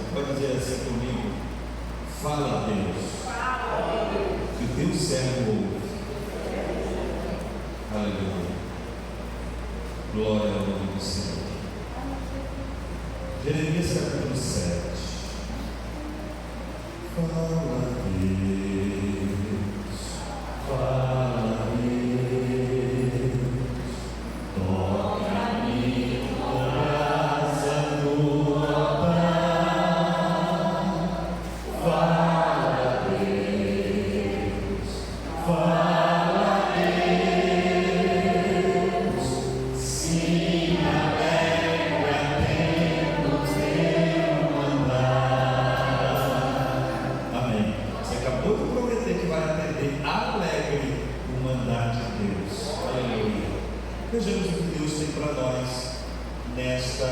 Você pode dizer assim comigo: fala, Deus, que o teu servo ouve. Aleluia. Glória ao nome do Senhor. Jeremias capítulo 7. Fala, Deus, fala, Deus, toca-me com brasa tua paz. Fala, Deus, fala, Deus, se me alegra tendo teu mandar. Amém. Você acabou de prometer que vai atender alegre o mandar de Deus. Aleluia. Vejamos o que Deus tem para nós nesta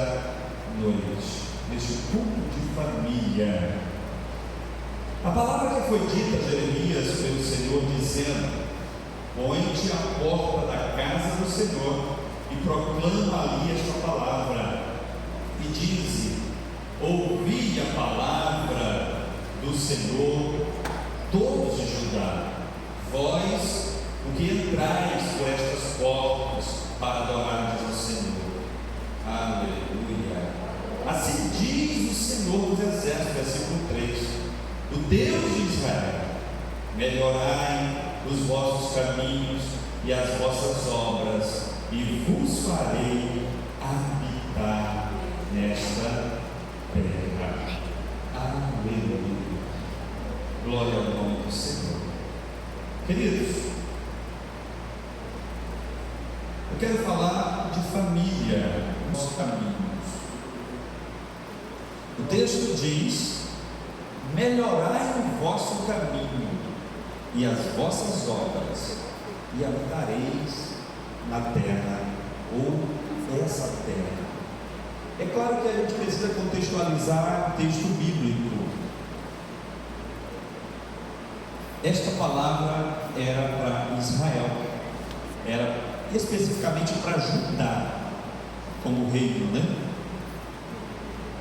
noite, neste culto de família. A palavra que foi dita a Jeremias pelo Senhor, dizendo: põe-te à porta da casa do Senhor e proclama ali esta palavra, e dize: ouvi a palavra do Senhor, todos de Judá, vós o que entrais por estas portas para adorardes ao Senhor. Aleluia. Assim diz o Senhor dos Exércitos, versículo 3, o Deus de Israel: melhorai os vossos caminhos e as vossas obras, e vos farei habitar nesta terra. Aleluia. Glória ao nome do Senhor. Queridos, eu quero falar de família nos caminhos. O texto diz: melhorai o vosso caminho e as vossas obras, e habitareis na terra, ou essa terra. É claro que a gente precisa contextualizar o texto bíblico. Esta palavra era para Israel, era especificamente para Judá, como reino, né?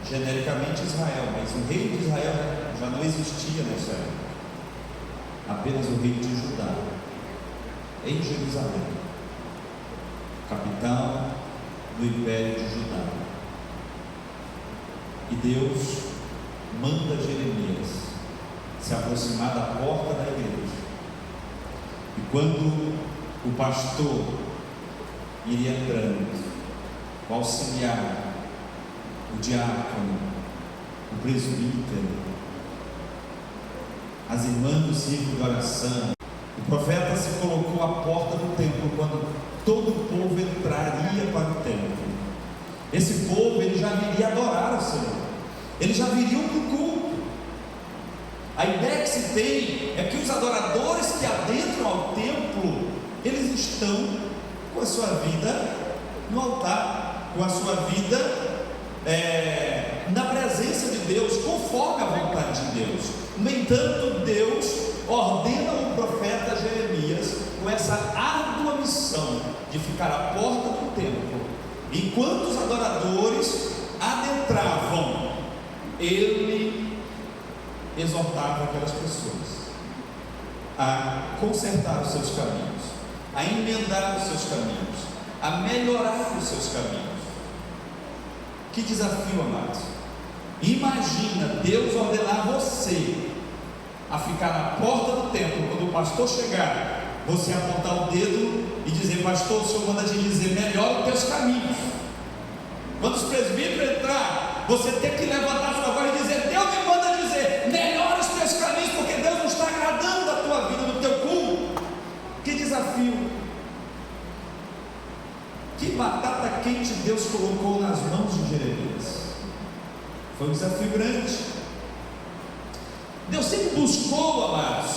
Genericamente Israel, mas o reino de Israel já não existia nessa época. Apenas o reino de Judá, em Jerusalém, capital do Império de Judá. E Deus manda Jeremias se aproximar da porta da igreja. E quando o pastor iria entrando, o auxiliar, o diácono, o presbítero, as irmãs do círculo de oração, o profeta se colocou à porta do templo quando todo o povo entraria para o templo. Esse povo, ele já viria adorar o Senhor, eles já viriam para o culto. A ideia que se tem é que os adoradores que adentram ao templo, eles estão com a sua vida no altar, com a sua vida na presença de Deus, conforme a vontade de Deus. No entanto, Deus ordena o profeta Jeremias com essa árdua missão de ficar à porta do templo. Enquanto os adoradores adentravam, ele exortava aquelas pessoas a consertar os seus caminhos, a emendar os seus caminhos, a melhorar os seus caminhos. Que desafio, amados! Imagina Deus ordenar você a ficar na porta do templo, quando o pastor chegar, você apontar o dedo e dizer: pastor, o Senhor manda te dizer, melhora os teus caminhos. Quando os presbíteros entrar, você tem que levantar sua voz e dizer: Deus me manda dizer, melhora os teus caminhos, porque Deus não está agradando da tua vida, do teu culto. Que desafio! Que batata quente Deus colocou nas mãos de Jeremias. Foi um desafio grande. Deus sempre buscou, amados,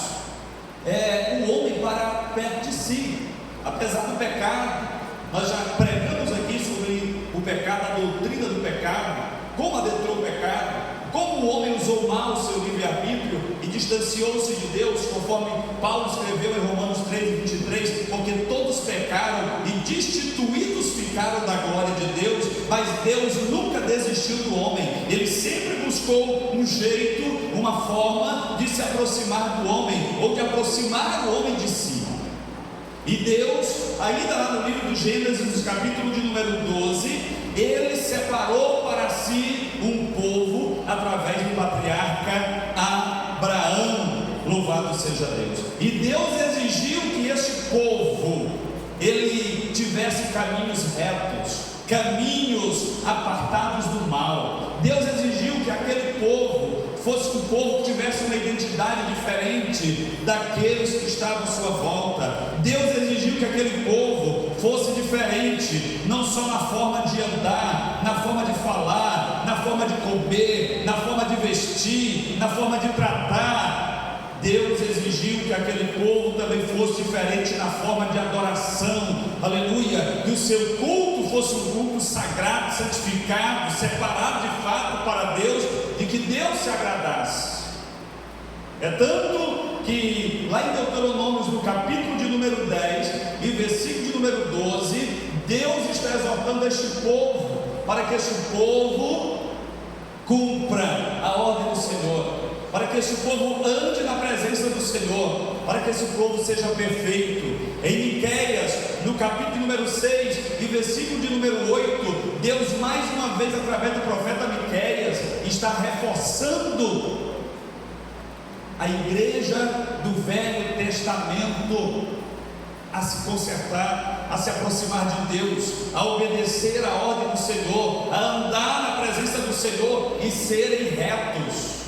o homem para perto de si. Apesar do pecado, nós já pregamos aqui sobre o pecado, a doutrina do pecado, como adentrou o pecado, como o homem usou mal o seu livre-arbítrio e distanciou-se de Deus, conforme Paulo escreveu em Romanos 3:23, porque todos pecaram e destituídos ficaram da glória de Deus, mas Deus nunca desistiu do homem, Ele sempre buscou um jeito, uma forma de se aproximar do homem, ou de aproximar o homem de si. E Deus, ainda lá no livro do Gênesis, capítulo de número 12, Ele separou para si um povo através do patriarca Abraão. Louvado seja Deus. E Deus exigiu que este povo, ele tivesse caminhos retos, caminhos apartados do mal. Deus exigiu que aquele povo fosse um povo que tivesse uma identidade diferente daqueles que estavam à sua volta. Deus exigiu que aquele povo fosse diferente, não só na forma de andar, na forma de falar, na forma de comer, na forma de vestir, na forma de tratar. Deus exigiu que aquele povo também fosse diferente na forma de adoração, aleluia, que o seu culto fosse um culto sagrado, santificado, separado de fato para Deus, e que Deus se agradasse. É tanto que lá em Deuteronômio, no capítulo de número 10 e versículo de número 12, Deus está exortando este povo, para que este povo cumpra a ordem do Senhor, para que esse povo ande na presença do Senhor, para que esse povo seja perfeito. Em Miqueias, no capítulo número 6 e versículo de número 8, Deus mais uma vez, através do profeta Miqueias, está reforçando a igreja do Velho Testamento a se consertar, a se aproximar de Deus, a obedecer a ordem do Senhor, a andar na presença do Senhor e serem retos,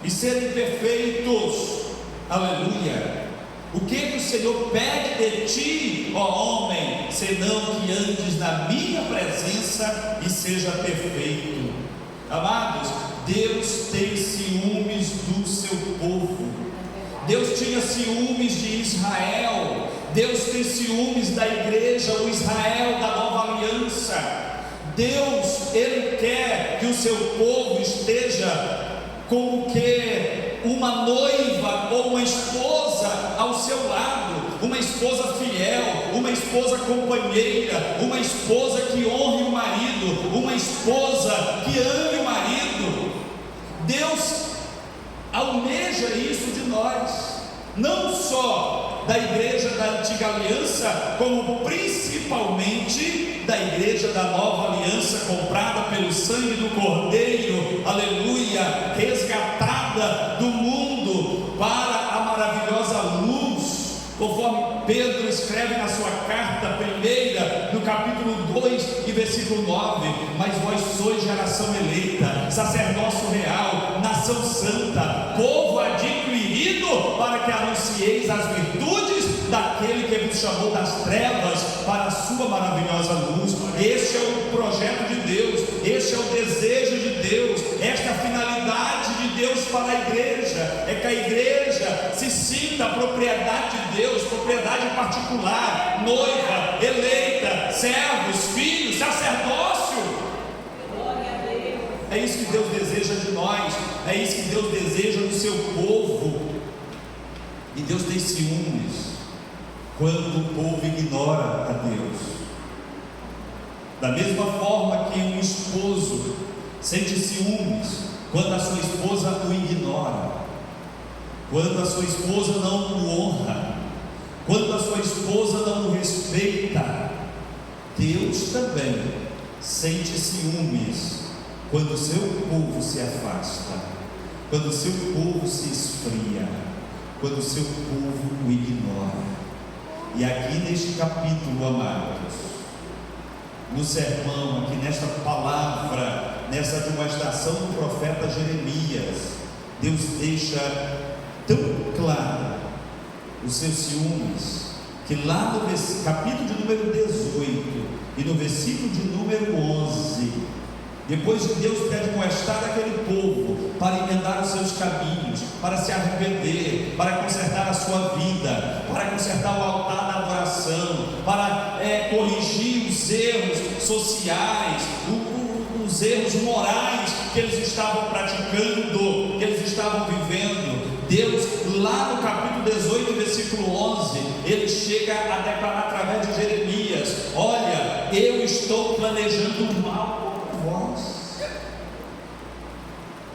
e serem perfeitos, aleluia. O que o Senhor pede de ti, ó homem, senão que andes na minha presença e seja perfeito? Amados, Deus tem ciúmes do seu povo. Deus tinha ciúmes de Israel. Deus tem ciúmes da igreja, o Israel da nova aliança. Deus, Ele quer que o seu povo esteja como que uma noiva ou uma esposa ao seu lado, uma esposa fiel, uma esposa companheira, uma esposa que honre o marido, uma esposa que ame o marido. Deus almeja isso de nós, não só da igreja da antiga aliança, como principalmente da igreja da nova aliança, comprada pelo sangue do Cordeiro, aleluia, resgatada do mundo para a maravilhosa luz, conforme Pedro escreve na sua carta primeira, no capítulo 2 e versículo 9: mas vós sois geração eleita, sacerdócio real, nação santa, povo adquirido, para que anuncieis as virtudes daquele que vos chamou das trevas para a sua maravilhosa luz. Este é o projeto de Deus, este é o desejo de Deus, esta é a finalidade de Deus para a igreja, é que a igreja se sinta propriedade de Deus, propriedade particular, noiva, eleita, servos, filhos, sacerdócio. É isso que Deus deseja de nós, é isso que Deus deseja do seu povo. E Deus tem ciúmes quando o povo ignora a Deus. Da mesma forma que um esposo sente ciúmes quando a sua esposa o ignora, quando a sua esposa não o honra, quando a sua esposa não o respeita, Deus também sente ciúmes quando o seu povo se afasta, quando o seu povo se esfria, quando o seu povo o ignora. E aqui neste capítulo, amados, no sermão, aqui nesta palavra, nessa demonstração do profeta Jeremias, Deus deixa tão claro os seus ciúmes, que lá no capítulo de número 18 e no versículo de número 11, depois que Deus quer admoestar aquele povo para emendar os seus caminhos, para se arrepender, para consertar a sua vida, para consertar o altar da adoração, para corrigir os erros sociais, os erros morais que eles estavam praticando, que eles estavam vivendo. Deus, lá no capítulo 18, versículo 11, Ele chega a declarar através de Jeremias: olha, eu estou planejando o mal contra vós.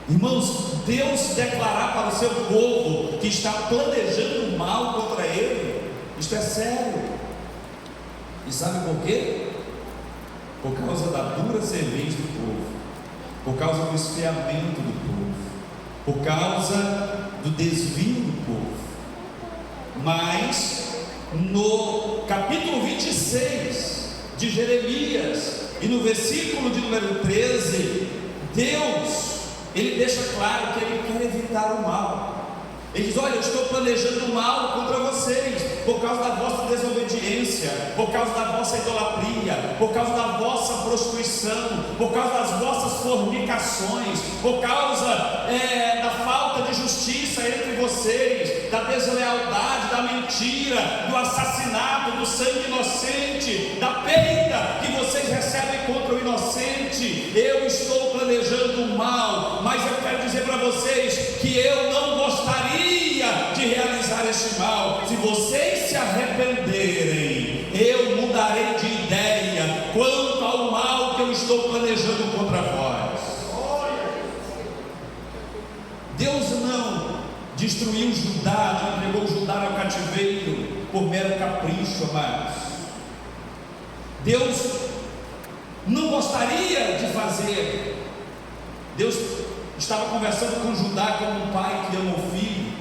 Irmãos, Deus declarar para o seu povo que está planejando mal contra ele, isto é sério. E sabe por quê? Por causa da dura cerviz do povo, por causa do esfriamento do povo, por causa do desvio do povo. Mas no capítulo 26 de Jeremias e no versículo de número 13, Deus, ele deixa claro que ele quer evitar o mal. Ele diz: olha, eu estou planejando mal contra vocês, por causa da vossa desobediência, por causa da vossa idolatria, por causa da vossa prostituição, por causa das vossas fornicações, por causa da falta de justiça entre vocês, da deslealdade, da mentira, do assassinato, do sangue inocente, da peita que vocês recebem contra o inocente. Eu estou planejando o mal, mas eu quero dizer para vocês que eu não gostaria de realizar este mal. Se vocês se arrependerem, eu mudarei de ideia quanto ao mal que eu estou planejando contra vós. Deus não destruiu Judá, não entregou Judá ao cativeiro por mero capricho, amados. Deus não gostaria de fazer. Deus estava conversando com Judá como um pai que ama o filho,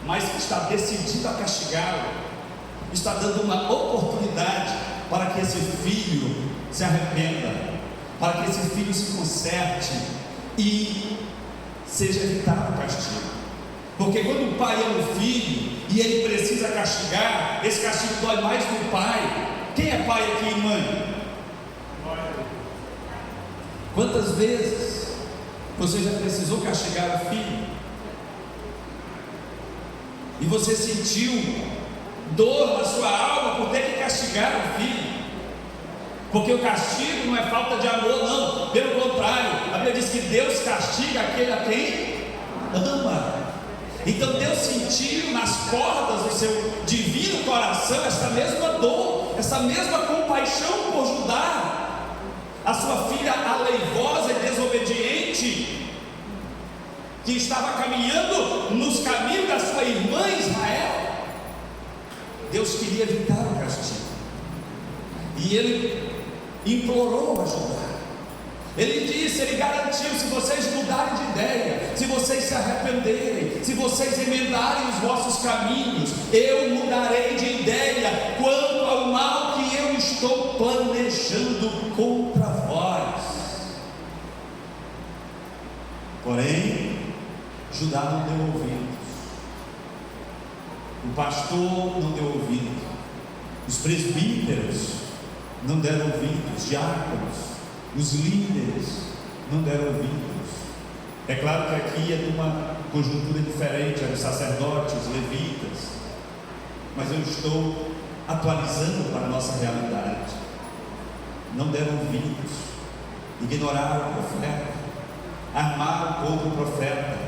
mas que está decidido a castigá-lo, está dando uma oportunidade para que esse filho se arrependa, para que esse filho se conserte e seja evitado o castigo. Porque quando o pai ama o filho e ele precisa castigar, esse castigo dói mais no pai. Quem é pai aqui, mãe? Quantas vezes você já precisou castigar o filho e você sentiu dor na sua alma por ter que castigar o filho? Porque o castigo não é falta de amor, não, pelo contrário, a Bíblia diz que Deus castiga aquele a quem ama. Então Deus sentiu nas cordas do seu divino coração essa mesma dor, essa mesma compaixão por Judá, a sua filha aleivosa e desobediente, que estava caminhando nos caminhos da sua irmã Israel. Deus queria evitar o castigo, e ele implorou a Judá. Ele disse, ele garantiu: se vocês mudarem de ideia, se vocês se arrependerem, se vocês emendarem os vossos caminhos, eu mudarei de ideia quanto ao mal que eu estou planejando contra vós. Porém, Judá não deu ouvidos, o pastor não deu ouvido, os presbíteros não deram ouvidos, os diáconos, os líderes não deram ouvidos. É claro que aqui é de uma conjuntura diferente, eram os sacerdotes, os levitas, mas eu estou atualizando para a nossa realidade. Não deram ouvidos, ignoraram o profeta, armaram contra o profeta,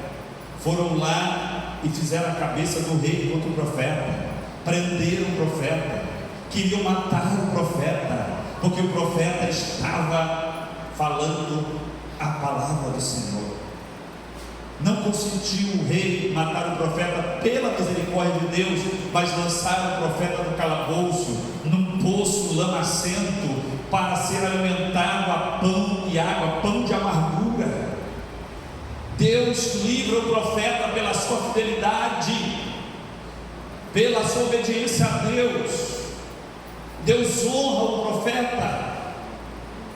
foram lá e fizeram a cabeça do rei contra o profeta, prenderam o profeta, queriam matar o profeta, porque o profeta estava falando a palavra do Senhor. Não consentiu o rei matar o profeta pela misericórdia de Deus, mas lançaram o profeta no calabouço, num poço lamacento, para ser alimentado a pão e água, pão de amargura. Deus livra o profeta pela sua fidelidade, pela sua obediência a Deus. Deus honra o profeta,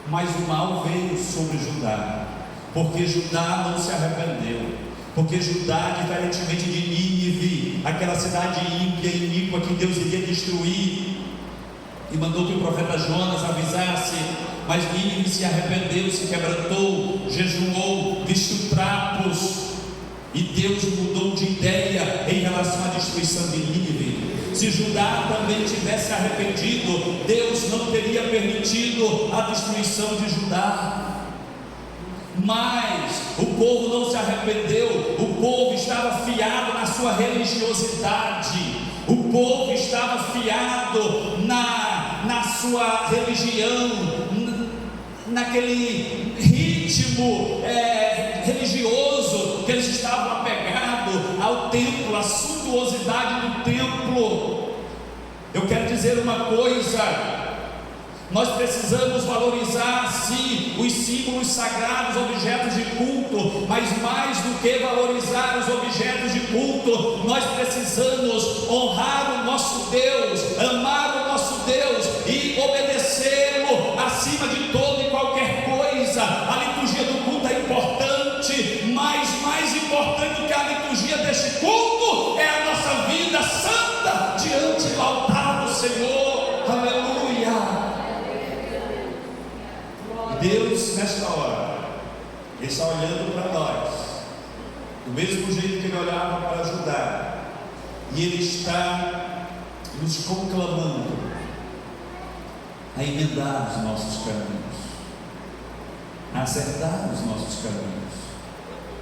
mas o mal veio sobre Judá, porque Judá não se arrependeu, porque Judá, diferentemente de Nínive, aquela cidade ímpia e iníqua que Deus iria destruir, e mandou que o profeta Jonas avisasse, mas Nínive se arrependeu, se quebrantou, jejuou, vestiu trapos, e Deus mudou de ideia em relação à destruição de Nínive. Se Judá também tivesse arrependido, Deus não teria permitido a destruição de Judá. Mas o povo não se arrependeu, o povo estava fiado na sua religiosidade, o povo estava fiado na sua religião, naquele ritmo religioso Eu quero dizer uma coisa: nós precisamos valorizar sim os símbolos sagrados, objetos de culto, mas mais do que valorizar os objetos de culto, nós precisamos honrar o nosso Deus, amar o nosso Deus e obedecê-lo acima de toda e qualquer coisa. A liturgia do culto é importante, mas mais importante do que a liturgia deste culto é a nossa vida santa diante do altar do Senhor. Aleluia! Deus, nesta hora, Ele está olhando para nós, do mesmo jeito que Ele olhava para Judá, e Ele está nos conclamando a emendar os nossos caminhos, a acertar os nossos caminhos.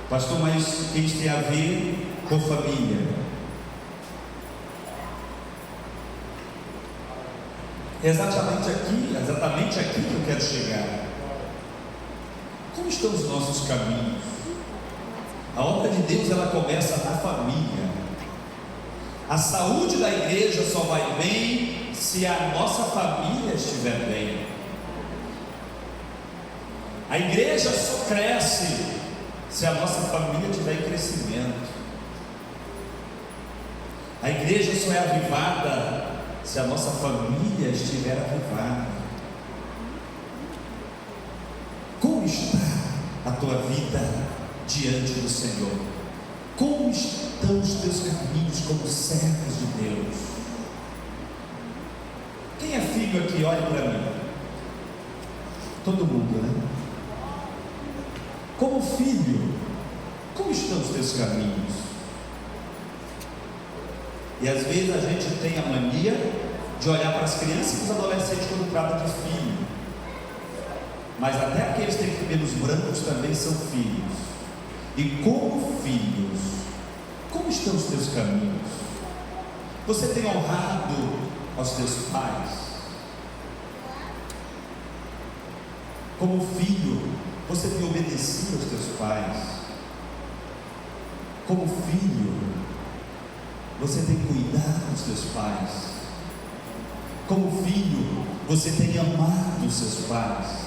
Pastor, mas o que isso tem a ver com família? É exatamente aqui que eu quero chegar. Como estão os nossos caminhos? A obra de Deus, ela começa na família. A saúde da igreja só vai bem se a nossa família estiver bem. A igreja só cresce se a nossa família estiver em crescimento. A igreja só é avivada se a nossa família estiver avivada. Como está a tua vida diante do Senhor? Como estão os teus caminhos como servos de Deus? Quem é filho aqui? Olhe para mim. Todo mundo, né? Como filho, como estão os teus caminhos? E às vezes a gente tem a mania de olhar para as crianças e para os adolescentes quando trata de filho. Mas até aqueles que têm cabelos brancos também são filhos. E como filhos, como estão os teus caminhos? Você tem honrado aos teus pais? Como filho, você tem obedecido aos teus pais? Como filho, você tem cuidado dos teus pais? Como filho, você tem amado os seus pais?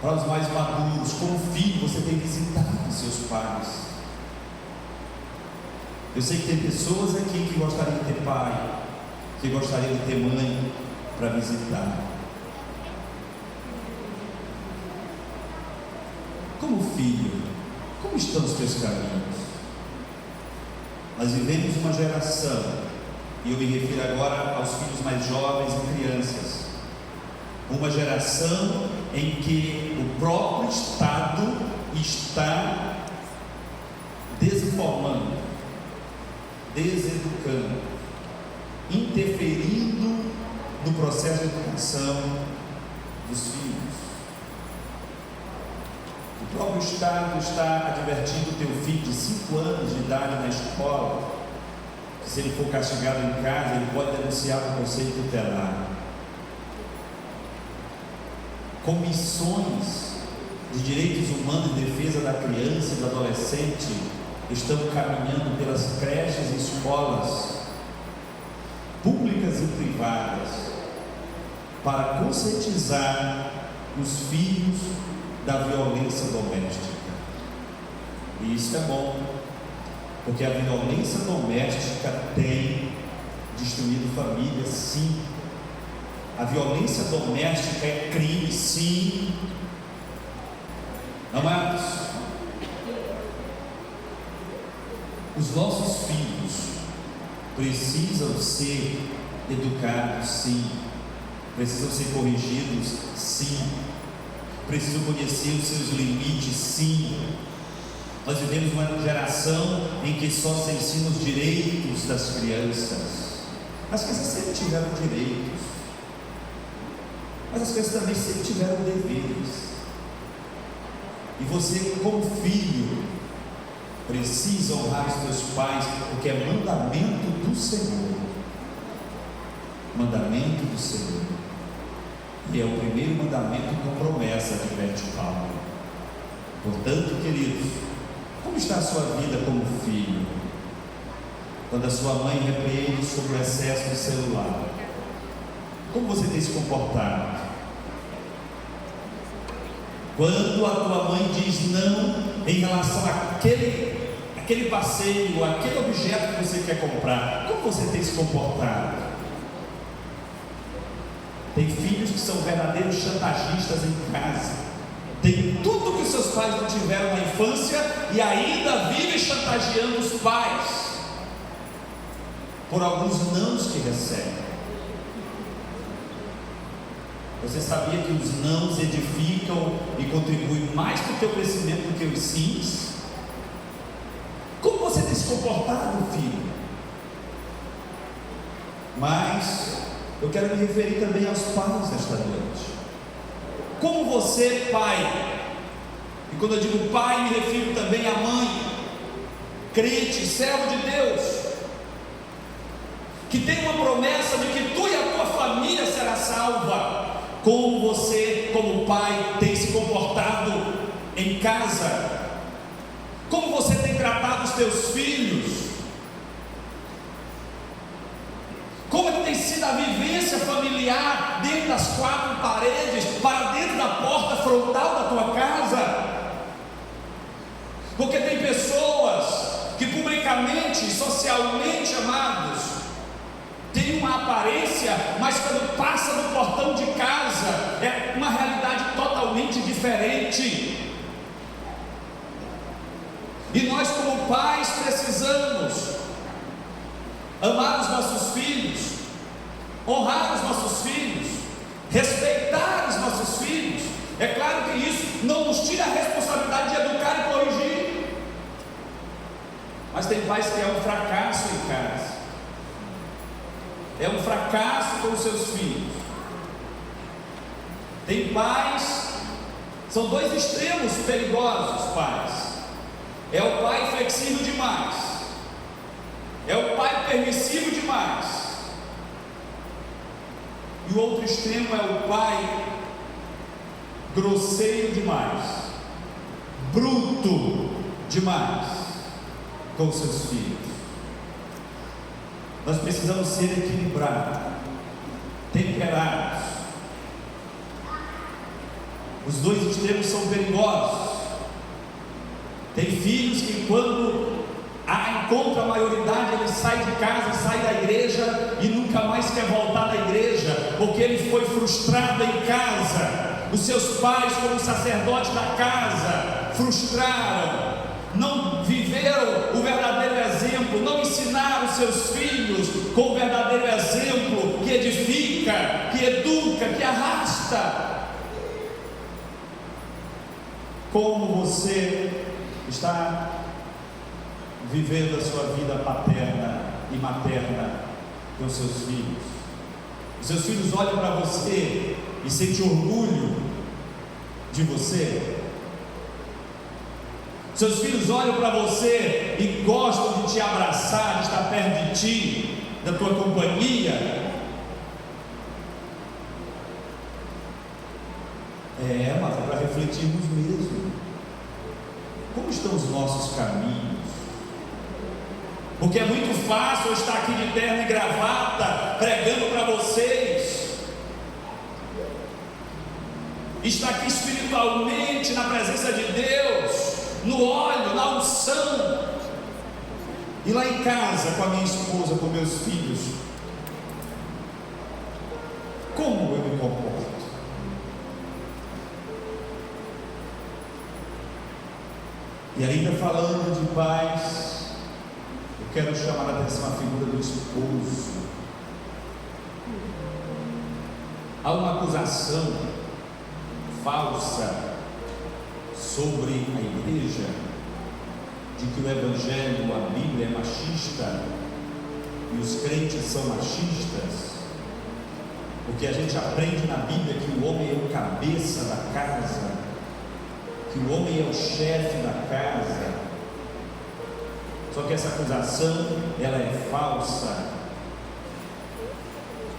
Para os mais maduros, como filho, você tem visitado os seus pais? Eu sei que tem pessoas aqui que gostariam de ter pai, que gostariam de ter mãe para visitar. Como filho, como estão os teus caminhos? Nós vivemos uma geração, e eu me refiro agora aos filhos mais jovens e crianças, uma geração em que o próprio Estado está desinformando, deseducando, interferindo no processo de educação dos filhos. O próprio Estado está advertindo o teu filho de 5 anos de idade na escola, que se ele for castigado em casa, ele pode denunciar para o conselho tutelar. Comissões de direitos humanos e defesa da criança e do adolescente estão caminhando pelas creches e escolas públicas e privadas para conscientizar os filhos da violência doméstica. E isso é bom, porque a violência doméstica tem destruído famílias, sim. A violência doméstica é crime, sim. Amados, os nossos filhos precisam ser educados, sim. Precisam ser corrigidos, sim. Precisam conhecer os seus limites, sim. Nós vivemos uma geração em que só se ensina os direitos das crianças. As crianças sempre tiveram direitos, mas as crianças também sempre tiveram deveres. E você, como filho, precisa honrar os teus pais, porque é mandamento do Senhor. Mandamento do Senhor. E é o primeiro mandamento com promessa, adverte Paulo. Portanto, queridos, como está a sua vida como filho? quando a sua mãe repreende sobre o excesso do celular? Como você tem se comportado? Quando a tua mãe diz não em relação àquele passeio, aquele objeto que você quer comprar, como você tem se comportado? Tem filhos que são verdadeiros chantagistas em casa. Tem tudo que os seus pais não tiveram na infância e ainda vivem chantageando os pais por alguns nãos que recebem. Você sabia que os nãos edificam e contribuem mais para o teu crescimento do que os sims? Como você tem se comportado, filho? Mas eu quero me referir também aos pais nesta noite. Como você, pai, e quando eu digo pai, me refiro também à mãe, crente, servo de Deus, que tem uma promessa de que tu e a tua família será salva. Como você, como pai, tem se comportado em casa? Como você tem tratado os teus filhos? Como é que tem sido a vivência familiar dentro das quatro paredes, para dentro da porta frontal da tua casa? Porque tem pessoas que publicamente, socialmente, amados, tem uma aparência, mas quando passa no portão de casa, é uma realidade totalmente diferente. E nós, como pais, precisamos amar os nossos filhos, honrar os nossos filhos, respeitar os nossos filhos. É claro que isso não nos tira a responsabilidade de educar e corrigir, mas tem pais que é um fracasso em casa, é um fracasso com os seus filhos. Tem pais, são dois extremos perigosos, pais. É o pai flexível demais, é o pai permissivo demais, e o outro extremo é o pai grosseiro demais, bruto demais com seus filhos. Nós precisamos ser equilibrados, temperados. Os dois extremos são perigosos. Tem filhos que, quando encontra a maioridade, ele sai de casa, sai da igreja e nunca mais quer voltar da igreja, porque ele foi frustrado em casa. Os seus pais, como sacerdotes da casa, frustraram, não viveram o verdadeiro exemplo, não ensinaram os seus filhos com o verdadeiro exemplo que edifica, que educa, que arrasta. Como você está vivendo a sua vida paterna e materna com seus filhos? Os seus filhos olham para você e sentem orgulho de você? Seus filhos olham para você e gostam de te abraçar, de estar perto de ti, da tua companhia? Mas é para refletirmos mesmo. Como estão os nossos caminhos? Porque é muito fácil eu estar aqui de terno e gravata, pregando para vocês, estar aqui espiritualmente na presença de Deus, no óleo, na unção, e lá em casa com a minha esposa, com meus filhos, como eu me comporto? E ainda falando de pais, eu quero chamar a atenção à figura do esposo. Há uma acusação falsa sobre a igreja, de que o evangelho, a Bíblia é machista e os crentes são machistas, porque a gente aprende na Bíblia que o homem é o cabeça da casa, que o homem é o chefe da casa. Só que essa acusação, ela é falsa,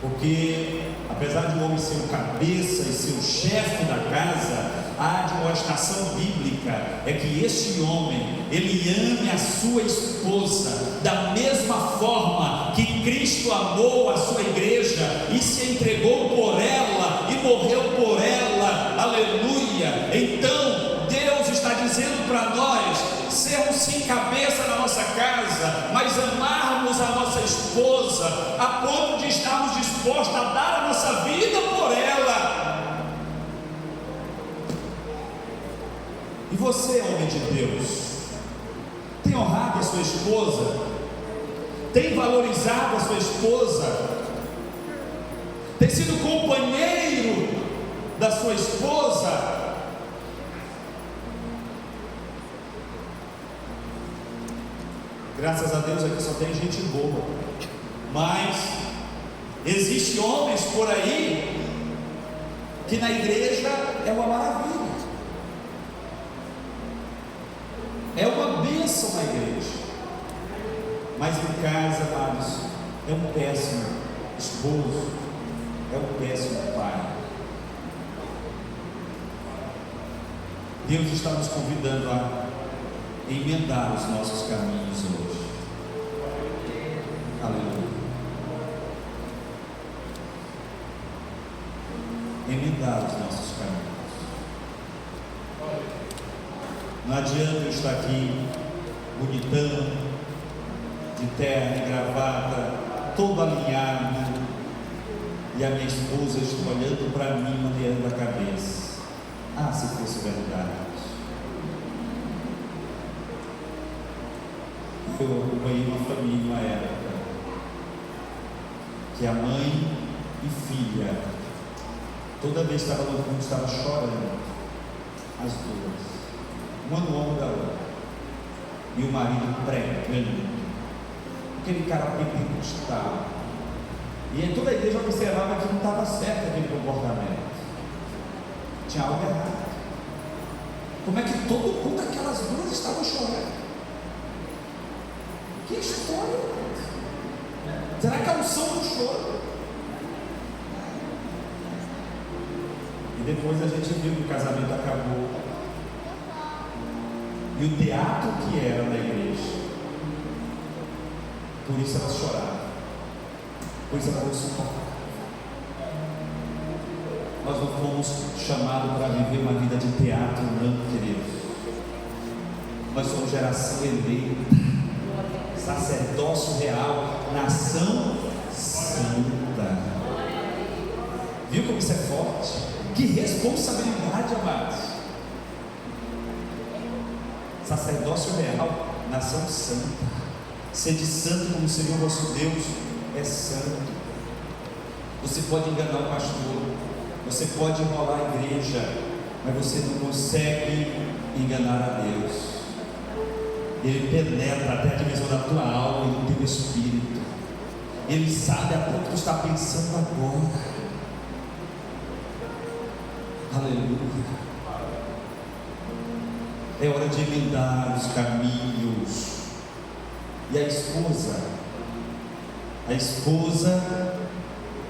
porque apesar de o homem ser o cabeça e ser o chefe da casa, A admoestação bíblica é que este homem, ele ame a sua esposa da mesma forma que Cristo amou a sua igreja e se entregou por ela e morreu por ela, aleluia. Então Deus está dizendo para nós sermos sim cabeça na nossa casa, mas amarmos a nossa esposa a ponto de estarmos dispostos a dar a nossa vida por ela. E você, homem de Deus, tem honrado a sua esposa? Tem valorizado a sua esposa? Tem sido companheiro da sua esposa? Graças a Deus aqui só tem gente boa, mas existem homens por aí que na igreja é uma maravilha, é uma bênção na igreja, mas em casa, amados, é um péssimo esposo, é um péssimo pai. Deus está nos convidando a emendar os nossos caminhos hoje. Aleluia. Emendar os nossos caminhos. Não adianta eu estar aqui bonitão, de terno e gravata, todo alinhado, e a minha esposa está olhando para mim, maneando a cabeça. Ah, se fosse verdade. Eu acompanhei uma família uma época que a mãe e filha, toda vez que estava no mundo, estava chorando, as duas, uma no ombro da outra, e o marido pregando, aquele cara pentecostal, e em toda a igreja observava que não estava certo aquele comportamento, tinha algo errado. Como é que todo mundo, aquelas duas estavam chorando? Que história! Será que é um som do choro? E depois a gente viu que o casamento acabou. E o teatro que era na igreja, por isso elas choravam, por isso elas não suportavam. Nós não fomos chamados para viver uma vida de teatro, não, queridos. Nós somos geração eleita, sacerdócio real, nação santa. Viu como isso é forte? Que responsabilidade, amados. Sacerdócio real, nação santa. Sede santo como o Senhor vosso Deus é santo. Você pode enganar o pastor, você pode enrolar a igreja, mas você não consegue enganar a Deus. Ele penetra até a divisão da tua alma e do teu espírito. Ele sabe a quanto tu está pensando agora. Aleluia. É hora de emendar os caminhos. E a esposa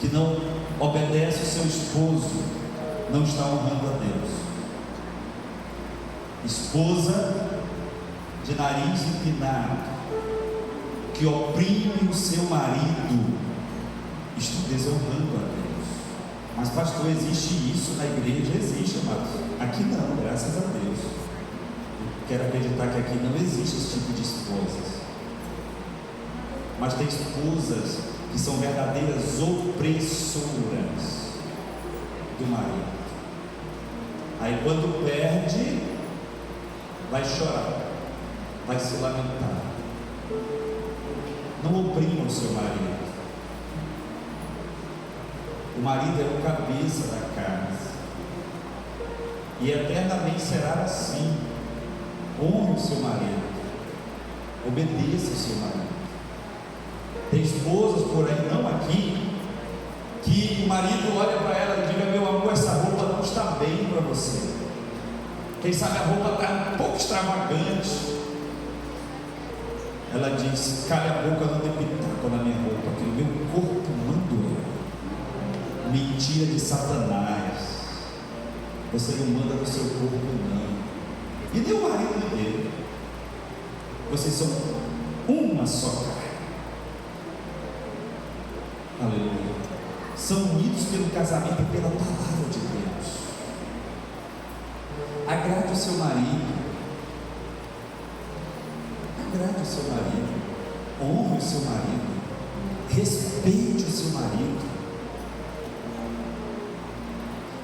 que não obedece o seu esposo, não está honrando a Deus. Esposa de nariz empinado, que oprime o seu marido, está desonrando a Deus. Mas pastor, existe isso na igreja? Existe, amados. Aqui não, graças a Deus. Eu quero acreditar que aqui não existe esse tipo de esposas. Mas tem esposas que são verdadeiras opressoras do marido. Aí quando perde, vai chorar, vai se lamentar. Não oprima o seu marido. O marido é o cabeça da casa, e eternamente será assim. Honre o seu marido, obedeça o seu marido. Tem esposas por aí, não aqui, que o marido olha para ela e diga: meu amor, essa roupa não está bem para você. Quem sabe a roupa está um pouco extravagante. Ela diz: cala a boca, não tem pitaco na minha roupa, que o meu corpo não doeu. Mentira de Satanás. Você não manda no seu corpo, não. E nem o marido dele. Vocês são uma só carne. Aleluia. São unidos pelo casamento e pela palavra de Deus. Agrade o seu marido. Agrade o seu marido. Honre o seu marido. Respeite o seu marido.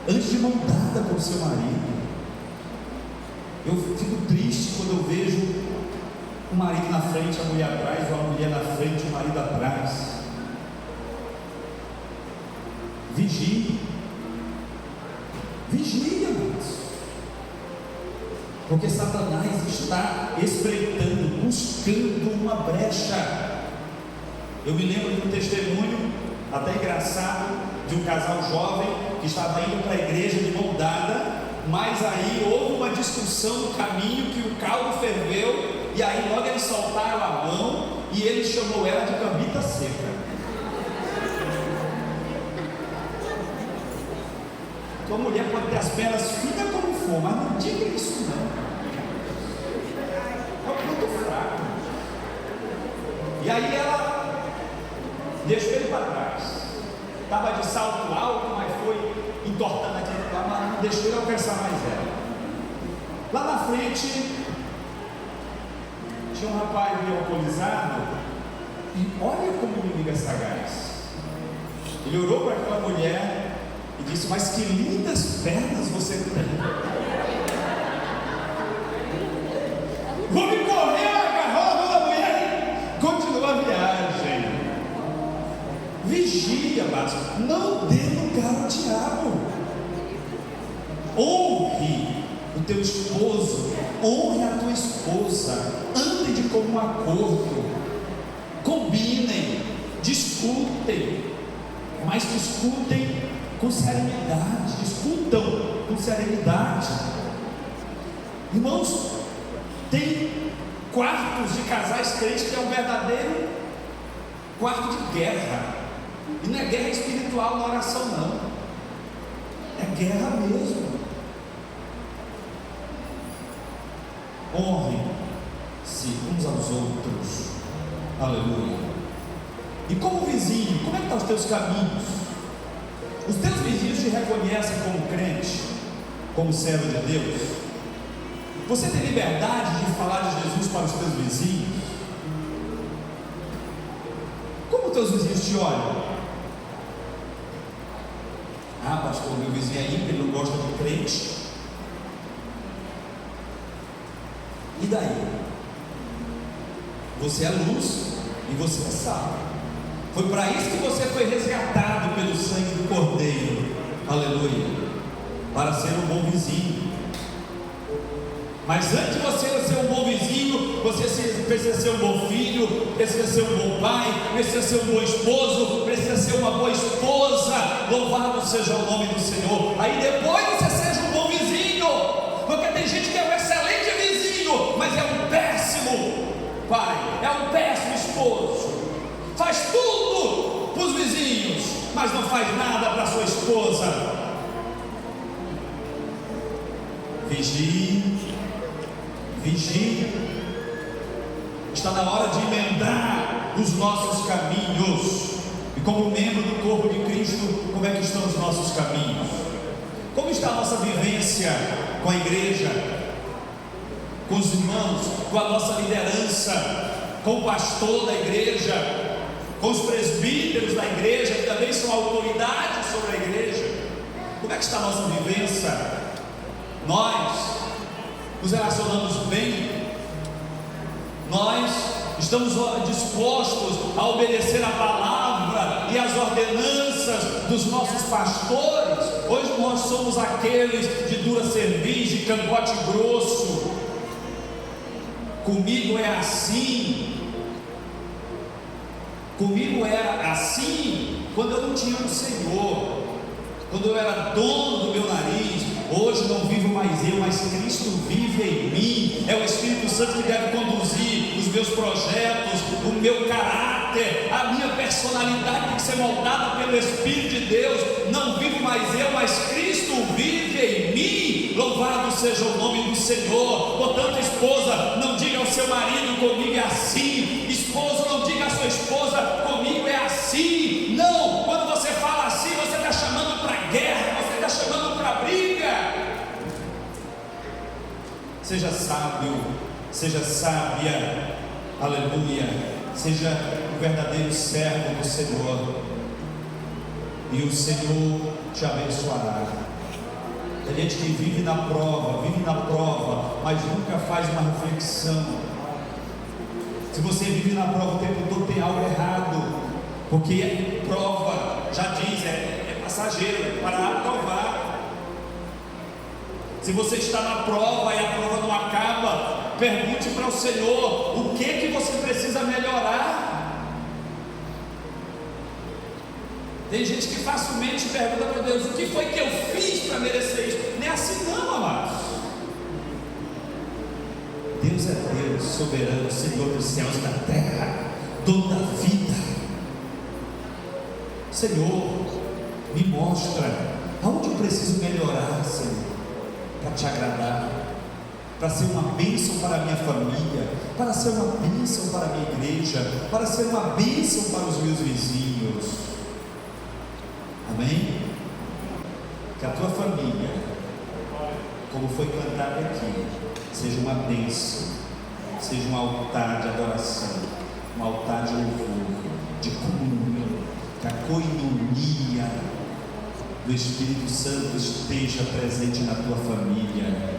Ande de mão dada com o seu marido. Eu fico triste quando eu vejo o marido na frente, a mulher atrás, ou a mulher na frente, o marido atrás. Vigie. Vigie, amados. Porque Satanás está espreitando, buscando uma brecha. Eu me lembro de um testemunho, até engraçado, de um casal jovem que estava indo para a igreja de mão dada, mas aí houve uma discussão no caminho que o caldo ferveu, e aí logo eles soltaram a mão e ele chamou ela de cambita seca. Tua mulher pode ter as pernas finas como for, mas não diga isso não. É um ponto fraco. E aí ela deixou ele para trás. Estava de salto alto, mas foi entortando aquele lugar, mas não deixou ele alcançar mais ela. Lá na frente tinha um rapaz meio alcoolizado, e olha como o inimigo é sagaz. Ele olhou para aquela mulher e disse: mas que lindas pernas você tem. Vou me correr, agarrou a mulher e continua a viagem. Vigia, mas não dê lugar ao diabo. Honre o teu esposo, honre a tua esposa, ande de comum acordo, combinem, discutem, mas discutem com serenidade, discutam com serenidade. Irmãos, tem quartos de casais crentes que é um verdadeiro quarto de guerra, e não é guerra espiritual na oração não, é guerra mesmo. Honre-se uns aos outros, aleluia. E como vizinho, como é que estão os teus caminhos? Os teus vizinhos te reconhecem como crente, como servo de Deus? Você tem liberdade de falar de Jesus para os teus vizinhos? Como os teus vizinhos te olham? Ah, pastor, meu vizinho é ímpio, ele não gosta de crente. E daí? Você é luz e você é sal. Foi para isso que você foi resgatado pelo sangue do Cordeiro, aleluia, para ser um bom vizinho. Mas antes de você ser um bom vizinho, você precisa ser um bom filho, precisa ser um bom pai, precisa ser um bom esposo, precisa ser uma boa esposa. Louvado seja o nome do Senhor. Aí depois você seja um bom vizinho, porque tem gente que é um excelente vizinho, mas é um péssimo pai, é um péssimo esposo, faz tudo para os vizinhos, mas não faz nada para sua esposa. Vigie. Vigia. Está na hora de emendar os nossos caminhos. E como membro do corpo de Cristo, como é que estão os nossos caminhos? Como está a nossa vivência com a igreja, com os irmãos, com a nossa liderança, com o pastor da igreja, com os presbíteros da igreja, que também são autoridades sobre a igreja? Como é que está a nossa vivência? Nós nos relacionamos bem? Nós estamos dispostos a obedecer a palavra e as ordenanças dos nossos pastores? Hoje nós somos aqueles de dura cerviz, de cangote grosso. Comigo é assim. Comigo era assim quando eu não tinha o Senhor, quando eu era dono do meu nariz. Hoje não vivo mais eu, mas Cristo vive em mim. É o Espírito Santo que deve conduzir os meus projetos, o meu caráter, a minha personalidade tem que ser moldada pelo Espírito de Deus. Não vivo mais eu, mas Cristo vive em mim. louvado seja o nome do Senhor. Portanto, esposa, não diga ao seu marido, comigo é assim. Esposo, não diga à sua esposa, comigo é assim. Não, quando você fala assim, você está chamando para guerra, você está chamando para briga. Seja sábio, seja sábia, aleluia, seja um verdadeiro servo do Senhor, e o Senhor te abençoará. Tem gente que vive na prova, mas nunca faz uma reflexão. Se você vive na prova o tempo todo, tem algo errado, porque prova, já diz, é passageiro, para aprovar. Se você está na prova e a prova não acaba, pergunte para o Senhor, o que você precisa melhorar? Tem gente que facilmente pergunta para Deus, o que foi que eu fiz para merecer isso? Não é assim não, amados. Deus é Deus, soberano, Senhor dos céus e da terra, dono da vida. Senhor, me mostra aonde eu preciso melhorar, Senhor, para te agradar, para ser uma bênção para a minha família, para ser uma bênção para a minha igreja, para ser uma bênção para os meus vizinhos. Amém? Que a tua família, como foi cantado aqui, seja uma bênção, seja um altar de adoração, um altar de louvor, de comunhão, que a coinonia do Espírito Santo esteja presente na tua família.